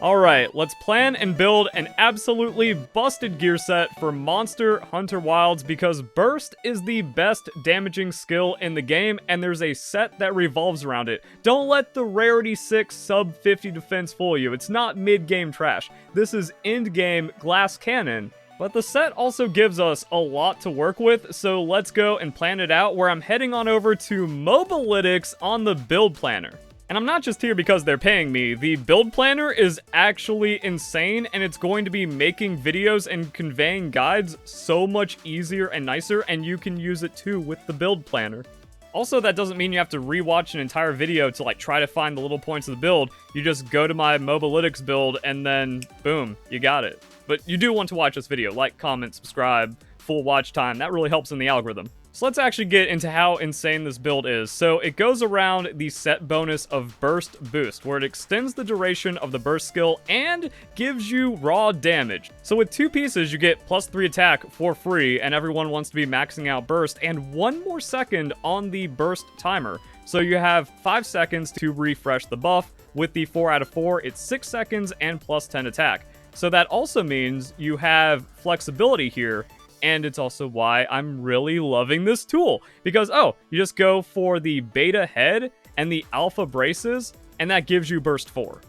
Alright, let's plan and build an absolutely busted gear set for Monster Hunter Wilds because Burst is the best damaging skill in the game and there's a set that revolves around it. Don't let the Rarity 6 sub 50 defense fool you. It's not mid-game trash. This is end-game glass cannon. But the set also gives us a lot to work with, so let's go and plan it out where I'm heading on over to Mobalytics on the build planner. And I'm not just here because they're paying me. The build planner is actually insane, and it's going to be making videos and conveying guides so much easier and nicer, and you can use it too with the build planner. Also, that doesn't mean you have to rewatch an entire video to try to find the little points of the build. You just go to my Mobalytics build, and then boom, you got it. But you do want to watch this video. Like, comment, subscribe, full watch time. That really helps in the algorithm. So let's actually get into how insane this build is. So it goes around the set bonus of Burst Boost, where it extends the duration of the burst skill and gives you raw damage. So with 2 pieces, you get +3 attack for free, and everyone wants to be maxing out burst, and 1 more second on the burst timer. So you have 5 seconds to refresh the buff. With the 4 out of 4, it's 6 seconds and +10 attack. So that also means you have flexibility here. And it's also why I'm really loving this tool. Because, you just go for the beta head and the alpha braces, and that gives you burst 4.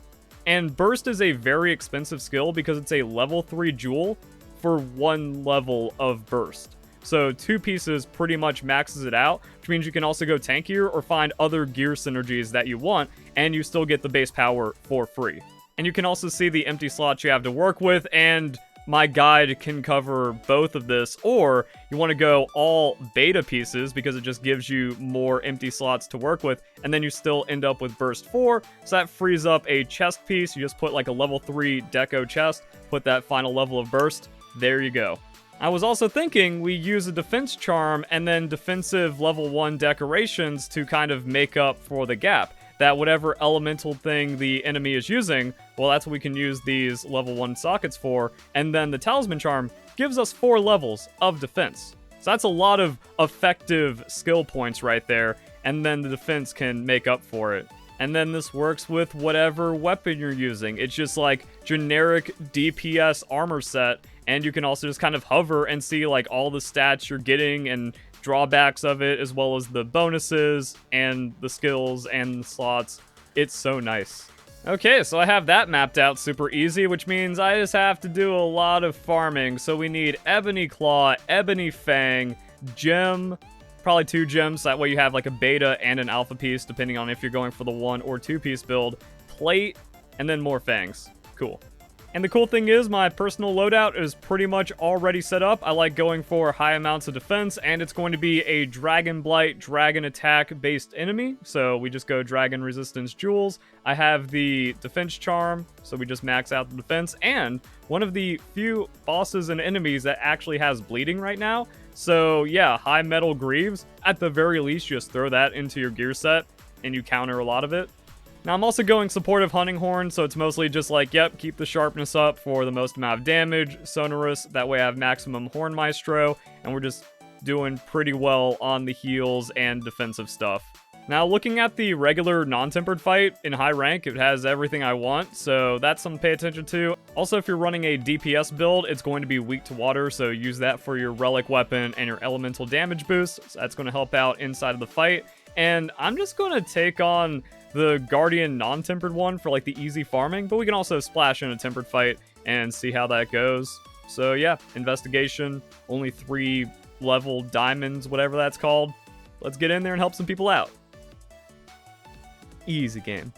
And burst is a very expensive skill because it's a level 3 jewel for 1 level of burst. So 2 pieces pretty much maxes it out, which means you can also go tankier or find other gear synergies that you want, and you still get the base power for free. And you can also see the empty slots you have to work with, and my guide can cover both of this, or you want to go all beta pieces because it just gives you more empty slots to work with, and then you still end up with burst 4, so that frees up a chest piece. You just put a level 3 deco chest, put that final level of burst, there you go. I was also thinking we use a defense charm and then defensive level 1 decorations to kind of make up for the gap. That whatever elemental thing the enemy is using, well, that's what we can use these level 1 sockets for, and then the talisman charm gives us 4 levels of defense. So that's a lot of effective skill points right there, and then the defense can make up for it. And then this works with whatever weapon you're using. It's just generic DPS armor set, and you can also just kind of hover and see all the stats you're getting and drawbacks of it, as well as the bonuses and the skills and the slots. It's so nice. Okay, so I have that mapped out super easy, which means I just have to do a lot of farming. So we need Ebony Claw, Ebony Fang, Gem, probably 2 gems, so that way you have a beta and an alpha piece, depending on if you're going for the 1 or 2 piece build, plate, and then more fangs. Cool. And the cool thing is, my personal loadout is pretty much already set up. I like going for high amounts of defense, and it's going to be a Dragon Blight, Dragon Attack-based enemy. So we just go Dragon Resistance Jewels. I have the Defense Charm, so we just max out the defense. And one of the few bosses and enemies that actually has bleeding right now. So yeah, High Metal Greaves. At the very least, just throw that into your gear set, and you counter a lot of it. Now, I'm also going supportive Hunting Horn, so it's mostly just yep, keep the sharpness up for the most amount of damage, sonorous, that way I have maximum Horn Maestro, and we're just doing pretty well on the heals and defensive stuff. Now, looking at the regular non-tempered fight in high rank, it has everything I want, so that's something to pay attention to. Also, if you're running a DPS build, it's going to be weak to water, so use that for your relic weapon and your elemental damage boost, so that's going to help out inside of the fight. And I'm just going to take on the Guardian non-tempered one for the easy farming, but we can also splash in a tempered fight and see how that goes. So yeah, investigation, only 3 level diamonds, whatever that's called. Let's get in there and help some people out. Easy game.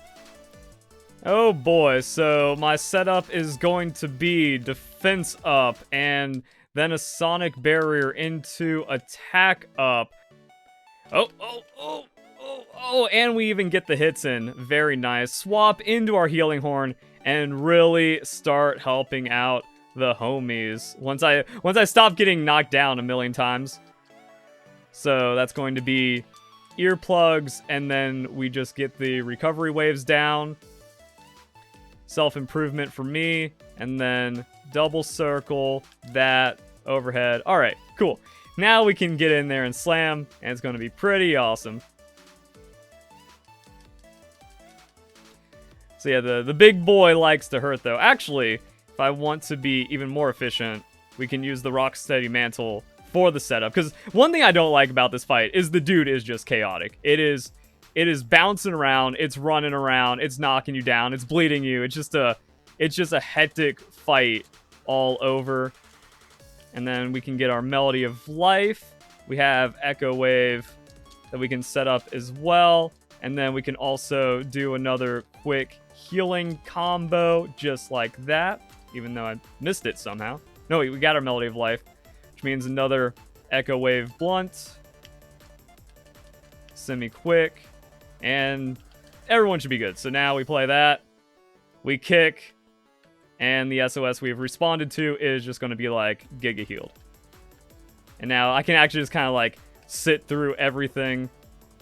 Oh boy, so my setup is going to be defense up and then a sonic barrier into attack up. Oh, and we even get the hits in. Very nice. Swap into our healing horn and really start helping out the homies. Once I stop getting knocked down a million times. So that's going to be earplugs, and then we just get the recovery waves down. Self-improvement for me, and then double circle that overhead. All right, cool. Now we can get in there and slam, and it's going to be pretty awesome. So yeah, the big boy likes to hurt, though. Actually, if I want to be even more efficient, we can use the Rocksteady Mantle for the setup. Because one thing I don't like about this fight is the dude is just chaotic. It is bouncing around, it's running around, it's knocking you down, it's bleeding you. It's just a hectic fight all over. And then we can get our Melody of Life. We have Echo Wave that we can set up as well. And then we can also do another quick healing combo just like that, even though I missed it somehow. No, we got our Melody of Life, which means another Echo Wave Blunt, semi-quick, and everyone should be good. So now we play that, we kick, and the SOS we've responded to is just going to be like Giga Healed. And now I can actually just kind of like sit through everything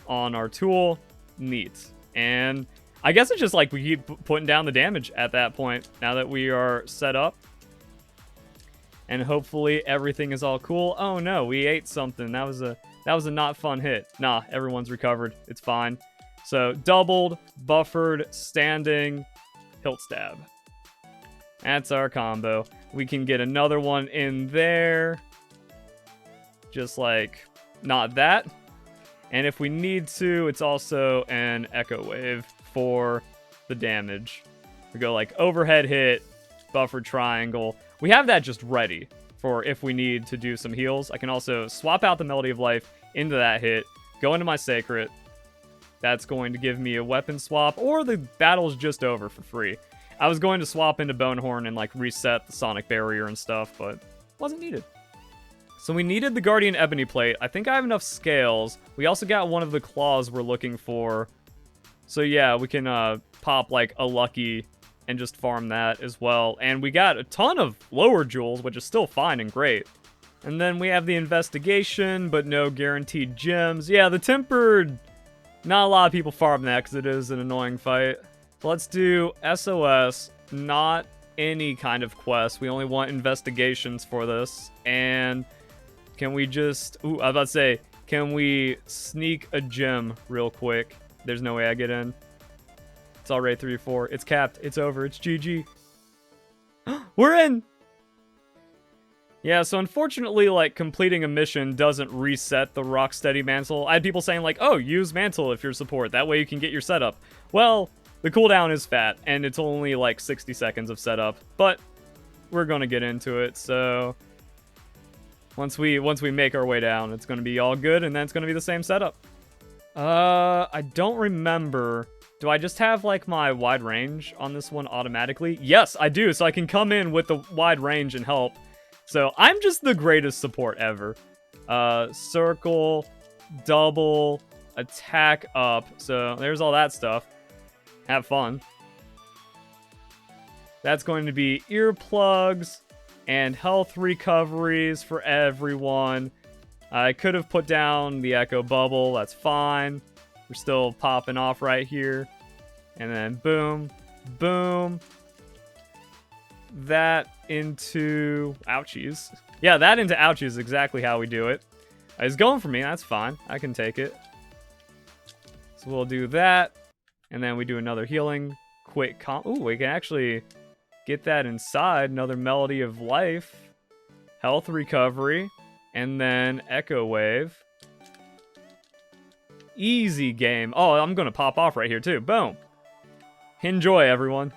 on our tool. Neat. And I guess it's just like we keep putting down the damage at that point now that we are set up. And hopefully everything is all cool. Oh no, we ate something. That was a not fun hit. Nah, everyone's recovered. It's fine. So doubled, buffered, standing, hilt stab. That's our combo. We can get another one in there. Just like not that. And if we need to, it's also an Echo Wave for the damage. We go like overhead hit, buffer triangle. We have that just ready for if we need to do some heals. I can also swap out the Melody of Life into that hit, go into my Sacred. That's going to give me a weapon swap, or the battle's just over for free. I was going to swap into Bonehorn and like reset the Sonic Barrier and stuff, but wasn't needed. So we needed the Guardian Ebony Plate. I think I have enough scales. We also got one of the claws we're looking for. So yeah, we can pop like a lucky and just farm that as well. And we got a ton of lower jewels, which is still fine and great. And then we have the investigation, but no guaranteed gems. Yeah, the tempered, not a lot of people farm that because it is an annoying fight. So let's do SOS, not any kind of quest. We only want investigations for this. And can we just... Ooh, I was about to say, can we sneak a gem real quick? There's no way I get in. It's already 3-4. It's capped. It's over. It's GG. We're in! Yeah, so unfortunately, like, completing a mission doesn't reset the Rocksteady Mantle. I had people saying, like, oh, use Mantle if you're support. That way you can get your setup. Well, the cooldown is fat, and it's only, like, 60 seconds of setup. But we're gonna get into it, so... Once we make our way down, it's gonna be all good, and then it's gonna be the same setup. I don't remember. Do I just have, like, my wide range on this one automatically? Yes, I do, so I can come in with the wide range and help. So, I'm just the greatest support ever. Circle, double, attack up. So, there's all that stuff. Have fun. That's going to be earplugs and health recoveries for everyone. I could have put down the Echo Bubble. That's fine. We're still popping off right here. And then boom, boom. That into ouchies. Yeah, that into ouchies is exactly how we do it. It's going for me. That's fine. I can take it. So we'll do that. And then we do another healing. Quick ooh, we can actually get that inside. Another Melody of Life. Health recovery. And then Echo Wave. Easy game. Oh, I'm going to pop off right here too. Boom. Enjoy, everyone.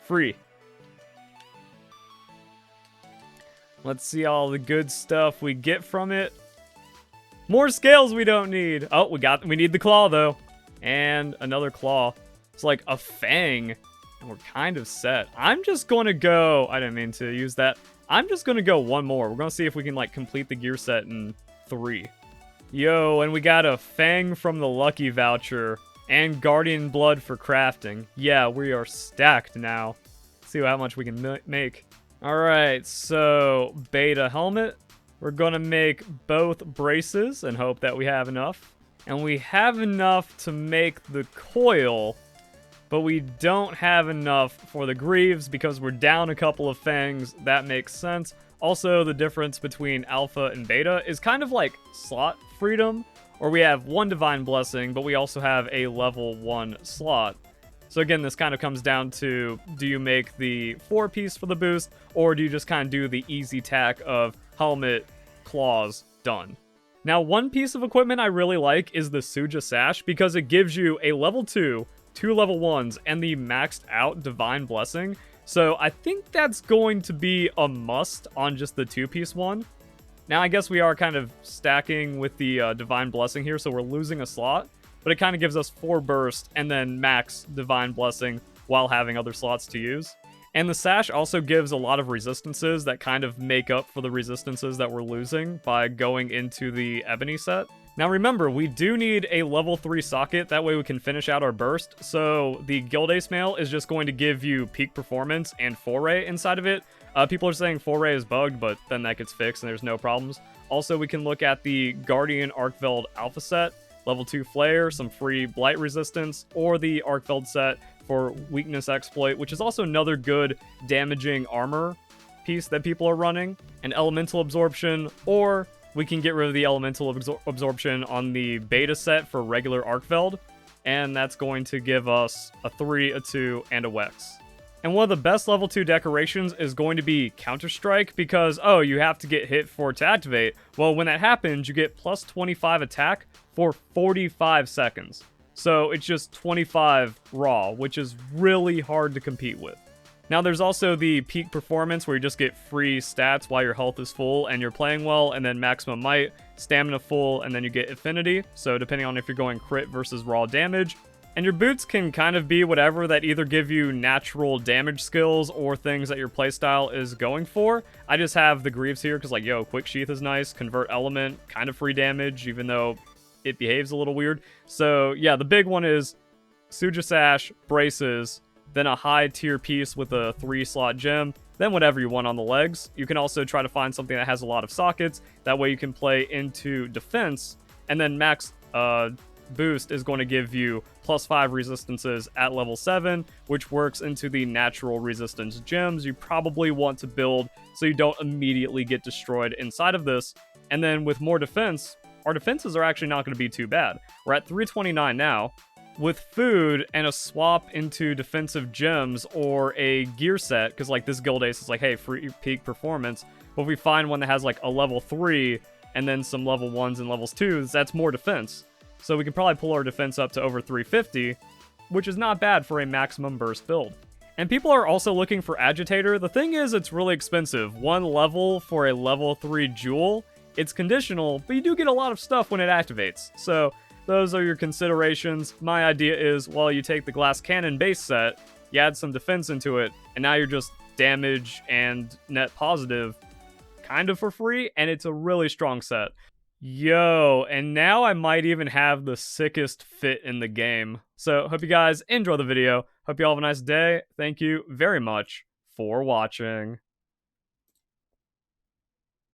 Free. Let's see all the good stuff we get from it. More scales we don't need. Oh, we need the claw though. And another claw. It's like a fang. And we're kind of set. I'm just going to go... I didn't mean to use that. I'm just going to go one more. We're going to see if we can like complete the gear set in 3. Yo, and we got a fang from the lucky voucher. And Guardian blood for crafting. Yeah, we are stacked now. Let's see how much we can make. Alright, so beta helmet. We're going to make both braces and hope that we have enough. And we have enough to make the coil, but we don't have enough for the greaves because we're down a couple of fangs. That makes sense. Also, the difference between alpha and beta is kind of like slot freedom, or we have one divine blessing, but we also have a level 1 slot. So again, this kind of comes down to, do you make the 4-piece for the boost, or do you just kind of do the easy tack of helmet, claws, done? Now, one piece of equipment I really like is the Suja Sash, because it gives you a level 2, 2 level 1s, and the maxed out Divine Blessing. So I think that's going to be a must on just the 2-piece one. Now, I guess we are kind of stacking with the Divine Blessing here, so we're losing a slot. But it kind of gives us 4 burst and then max Divine Blessing while having other slots to use. And the Sash also gives a lot of resistances that kind of make up for the resistances that we're losing by going into the Ebony set. Now remember, we do need a level 3 socket, that way we can finish out our burst. So the Guild Ace Mail is just going to give you peak performance and foray inside of it. People are saying foray is bugged, but then that gets fixed and there's no problems. Also, we can look at the Guardian Arkveld Alpha set, level 2 Flare, some free Blight resistance, or the Arkveld set for Weakness Exploit, which is also another good damaging armor piece that people are running, an Elemental Absorption, or we can get rid of the Elemental Absorption on the beta set for regular Arkveld, and that's going to give us a 3, a 2, and a Wex. And one of the best level 2 decorations is going to be Counter-Strike, because, oh, you have to get hit for it to activate. Well, when that happens, you get plus 25 attack for 45 seconds. So it's just 25 raw, which is really hard to compete with. Now there's also the peak performance, where you just get free stats while your health is full and you're playing well, and then maximum might, stamina full, and then you get affinity. So depending on if you're going crit versus raw damage. And your boots can kind of be whatever that either give you natural damage skills or things that your playstyle is going for. I just have the Greaves here because, like, yo, Quick Sheath is nice. Convert Element, kind of free damage, even though it behaves a little weird. So, yeah, the big one is Suja Sash, Braces, then a high tier piece with a 3-slot gem, then whatever you want on the legs. You can also try to find something that has a lot of sockets. That way you can play into defense, and then max boost is going to give you plus 5 resistances at level 7, which works into the natural resistance gems you probably want to build so you don't immediately get destroyed inside of this. And then with more defense, our defenses are actually not going to be too bad. We're at 329 now. With food and a swap into defensive gems or a gear set, because like this Guild Ace is like, hey, free peak performance. But if we find one that has like a level 3 and then some level 1s and levels 2s, that's more defense. So we can probably pull our defense up to over 350, which is not bad for a maximum burst build. And people are also looking for Agitator. The thing is, it's really expensive. 1 level for a level 3 jewel. It's conditional, but you do get a lot of stuff when it activates. So those are your considerations. My idea is, well, you take the Glass Cannon base set, you add some defense into it, and now you're just damage and net positive kind of for free, and it's a really strong set. Yo, and now I might even have the sickest fit in the game. So, hope you guys enjoy the video. Hope you all have a nice day. Thank you very much for watching.